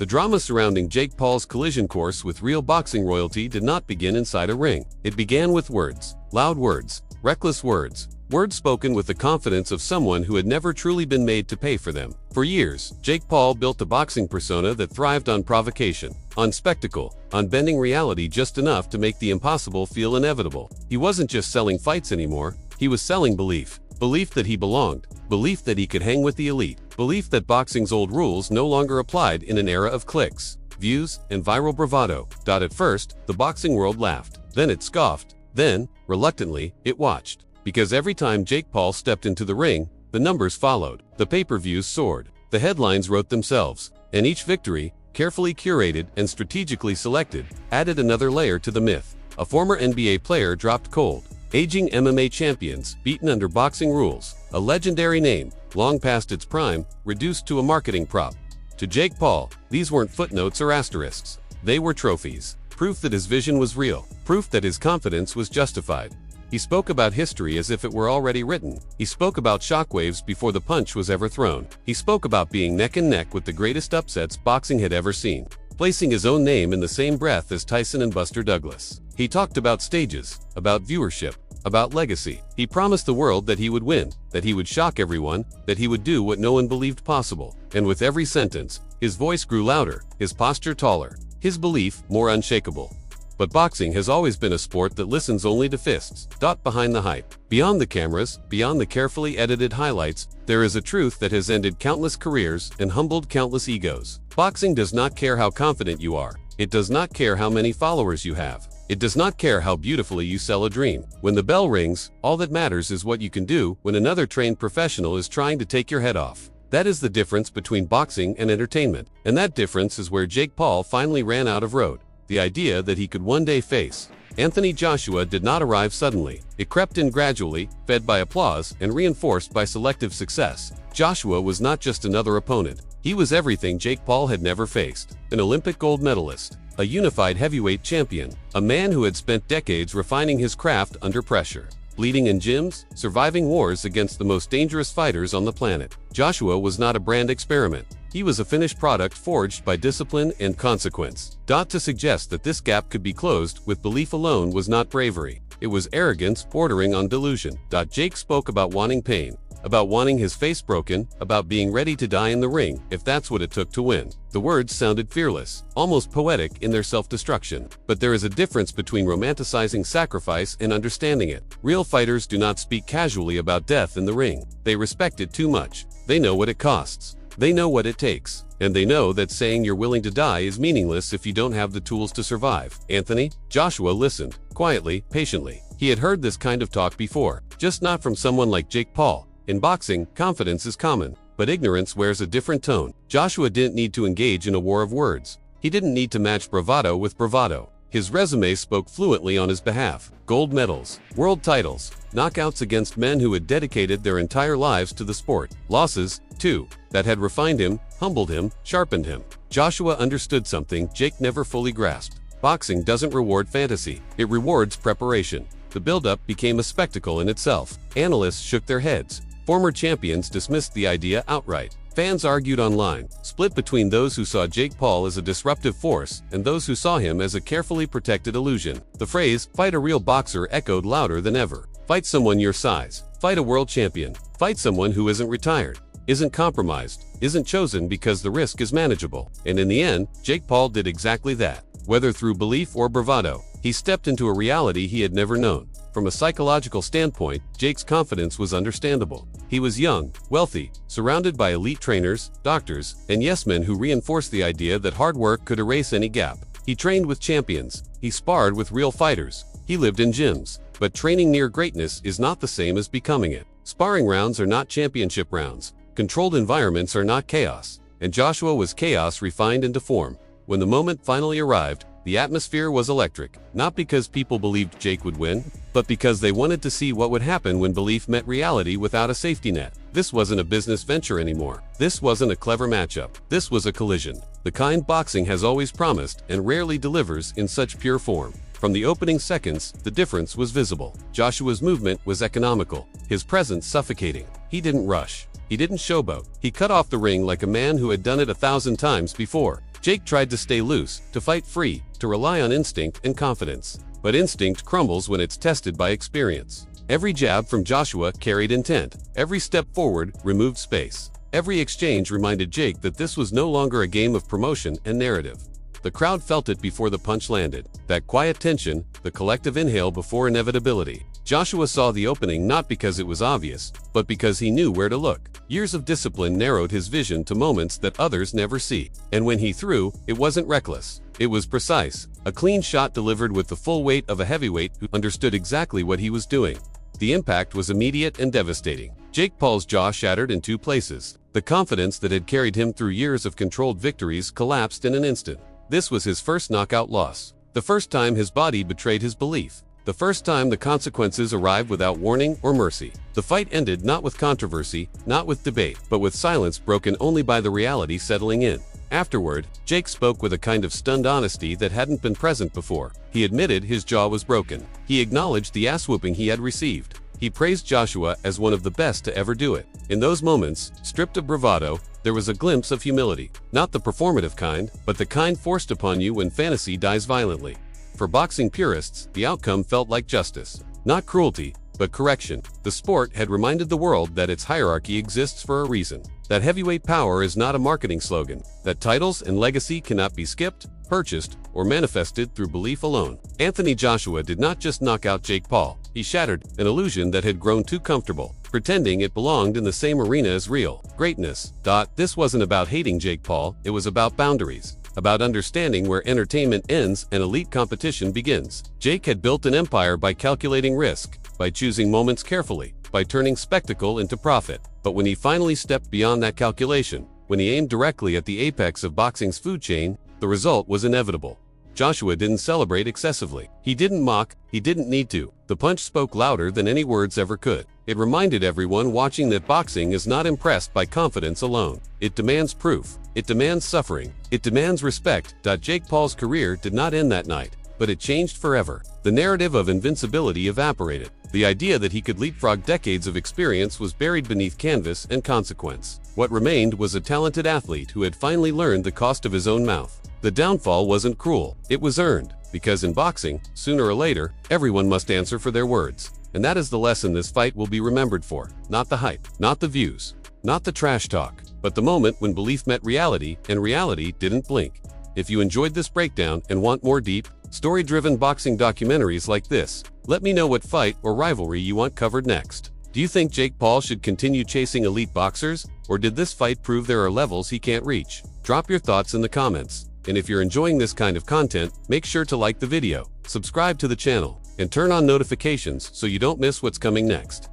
The drama surrounding Jake Paul's collision course with real boxing royalty did not begin inside a ring. It began with words. Loud words. Reckless words. Words spoken with the confidence of someone who had never truly been made to pay for them. For years, Jake Paul built a boxing persona that thrived on provocation, on spectacle, on bending reality just enough to make the impossible feel inevitable. He wasn't just selling fights anymore, he was selling belief. Belief that he belonged, belief that he could hang with the elite, belief that boxing's old rules no longer applied in an era of clicks, views, and viral bravado. At first, the boxing world laughed. Then it scoffed. Then, reluctantly, it watched. Because every time Jake Paul stepped into the ring, the numbers followed. The pay-per-views soared. The headlines wrote themselves. And each victory, carefully curated and strategically selected, added another layer to the myth. A former NBA player dropped cold. Aging MMA champions, beaten under boxing rules. A legendary name, long past its prime, reduced to a marketing prop. To Jake Paul, these weren't footnotes or asterisks. They were trophies. Proof that his vision was real. Proof that his confidence was justified. He spoke about history as if it were already written. He spoke about shockwaves before the punch was ever thrown. He spoke about being neck and neck with the greatest upsets boxing had ever seen, placing his own name in the same breath as Tyson and Buster Douglas. He talked about stages, about viewership, about legacy. He promised the world that he would win, that he would shock everyone, that he would do what no one believed possible. And with every sentence, his voice grew louder, his posture taller, his belief more unshakable. But boxing has always been a sport that listens only to fists. Behind the hype, beyond the cameras, beyond the carefully edited highlights, there is a truth that has ended countless careers and humbled countless egos. Boxing does not care how confident you are. It does not care how many followers you have. It does not care how beautifully you sell a dream. When the bell rings, all that matters is what you can do when another trained professional is trying to take your head off. That is the difference between boxing and entertainment. And that difference is where Jake Paul finally ran out of road. The idea that he could one day face Anthony Joshua did not arrive suddenly. It crept in gradually, fed by applause and reinforced by selective success. Joshua was not just another opponent. He was everything Jake Paul had never faced. An Olympic gold medalist, a unified heavyweight champion, a man who had spent decades refining his craft under pressure, bleeding in gyms, surviving wars against the most dangerous fighters on the planet. Joshua was not a brand experiment. He was a finished product forged by discipline and consequence. To suggest that this gap could be closed with belief alone was not bravery. It was arrogance bordering on delusion. Jake spoke about wanting pain, about wanting his face broken, about being ready to die in the ring if that's what it took to win. The words sounded fearless, almost poetic in their self-destruction. But there is a difference between romanticizing sacrifice and understanding it. Real fighters do not speak casually about death in the ring. They respect it too much. They know what it costs. They know what it takes. And they know that saying you're willing to die is meaningless if you don't have the tools to survive. Joshua listened, quietly, patiently. He had heard this kind of talk before, just not from someone like Jake Paul. In boxing, confidence is common, but ignorance wears a different tone. Joshua didn't need to engage in a war of words. He didn't need to match bravado with bravado. His resume spoke fluently on his behalf. Gold medals, world titles, knockouts against men who had dedicated their entire lives to the sport. Losses, too, that had refined him, humbled him, sharpened him. Joshua understood something Jake never fully grasped. Boxing doesn't reward fantasy. It rewards preparation. The build-up became a spectacle in itself. Analysts shook their heads. Former champions dismissed the idea outright. Fans argued online, split between those who saw Jake Paul as a disruptive force and those who saw him as a carefully protected illusion. The phrase, "fight a real boxer," echoed louder than ever. Fight someone your size. Fight a world champion. Fight someone who isn't retired, isn't compromised, isn't chosen because the risk is manageable. And in the end, Jake Paul did exactly that. Whether through belief or bravado, he stepped into a reality he had never known. From a psychological standpoint, Jake's confidence was understandable. He was young, wealthy, surrounded by elite trainers, doctors, and yes-men who reinforced the idea that hard work could erase any gap. He trained with champions. He sparred with real fighters. He lived in gyms. But training near greatness is not the same as becoming it. Sparring rounds are not championship rounds. Controlled environments are not chaos. And Joshua was chaos refined into form. When the moment finally arrived, the atmosphere was electric, not because people believed Jake would win, but because they wanted to see what would happen when belief met reality without a safety net. This wasn't a business venture anymore. This wasn't a clever matchup. This was a collision. The kind boxing has always promised and rarely delivers in such pure form. From the opening seconds, the difference was visible. Joshua's movement was economical, his presence suffocating. He didn't rush. He didn't showboat. He cut off the ring like a man who had done it 1,000 times before. Jake tried to stay loose, to fight free, to rely on instinct and confidence. But instinct crumbles when it's tested by experience. Every jab from Joshua carried intent. Every step forward removed space. Every exchange reminded Jake that this was no longer a game of promotion and narrative. The crowd felt it before the punch landed. That quiet tension, the collective inhale before inevitability. Joshua saw the opening not because it was obvious, but because he knew where to look. Years of discipline narrowed his vision to moments that others never see. And when he threw, it wasn't reckless. It was precise. A clean shot delivered with the full weight of a heavyweight who understood exactly what he was doing. The impact was immediate and devastating. Jake Paul's jaw shattered in two places. The confidence that had carried him through years of controlled victories collapsed in an instant. This was his first knockout loss. The first time his body betrayed his belief. The first time the consequences arrived without warning or mercy. The fight ended not with controversy, not with debate, but with silence broken only by the reality settling in. Afterward, Jake spoke with a kind of stunned honesty that hadn't been present before. He admitted his jaw was broken. He acknowledged the ass-whooping he had received. He praised Joshua as one of the best to ever do it. In those moments, stripped of bravado, there was a glimpse of humility. Not the performative kind, but the kind forced upon you when fantasy dies violently. For boxing purists, the outcome felt like justice. Not cruelty, but correction. The sport had reminded the world that its hierarchy exists for a reason. That heavyweight power is not a marketing slogan. That titles and legacy cannot be skipped, purchased, or manifested through belief alone. Anthony Joshua did not just knock out Jake Paul. He shattered an illusion that had grown too comfortable, pretending it belonged in the same arena as real greatness. This wasn't about hating Jake Paul, it was about boundaries. About understanding where entertainment ends and elite competition begins. Jake had built an empire by calculating risk, by choosing moments carefully, by turning spectacle into profit. But when he finally stepped beyond that calculation, when he aimed directly at the apex of boxing's food chain, the result was inevitable. Joshua didn't celebrate excessively. He didn't mock, he didn't need to. The punch spoke louder than any words ever could. It reminded everyone watching that boxing is not impressed by confidence alone. It demands proof. It demands suffering. It demands respect. Jake Paul's career did not end that night, but it changed forever. The narrative of invincibility evaporated. The idea that he could leapfrog decades of experience was buried beneath canvas and consequence. What remained was a talented athlete who had finally learned the cost of his own mouth. The downfall wasn't cruel. It was earned. Because in boxing, sooner or later, everyone must answer for their words. And that is the lesson this fight will be remembered for. Not the hype, not the views, not the trash talk, but the moment when belief met reality and reality didn't blink. If you enjoyed this breakdown and want more deep, story-driven boxing documentaries like this, let me know what fight or rivalry you want covered next. Do you think Jake Paul should continue chasing elite boxers, or did this fight prove there are levels he can't reach? Drop your thoughts in the comments. And if you're enjoying this kind of content, make sure to like the video, subscribe to the channel, and turn on notifications so you don't miss what's coming next.